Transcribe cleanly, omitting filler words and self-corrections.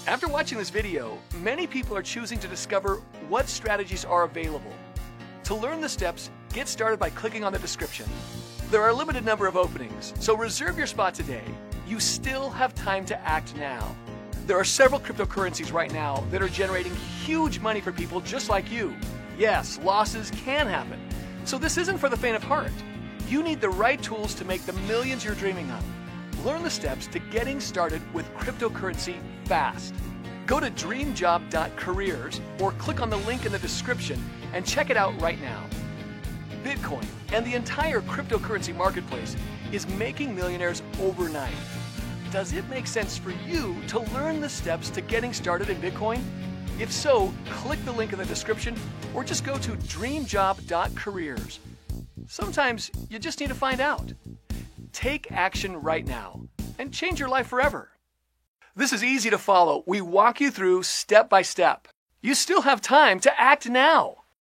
After watching this video, many people are choosing to discover what strategies are available. To learn the steps, get started by clicking on the description. There are a limited number of openings, so reserve your spot today. You still have time to act now. There are several cryptocurrencies right now that are generating huge money for people just like you. Yes, losses can happen, so this isn't for the faint of heart. You need the right tools to make the millions you're dreaming of. Learn the steps to getting started with cryptocurrency fast. Go to dreamjob.careers or click on the link in the description and check it out right now. Bitcoin and the entire cryptocurrency marketplace is making millionaires overnight. Does it make sense for you to learn the steps to getting started in Bitcoin? If so, click the link in the description or just go to dreamjob.careers. Sometimes you just need to find out. Take action right now and change your life forever. This is easy to follow. We walk you through step by step. You still have time to act now.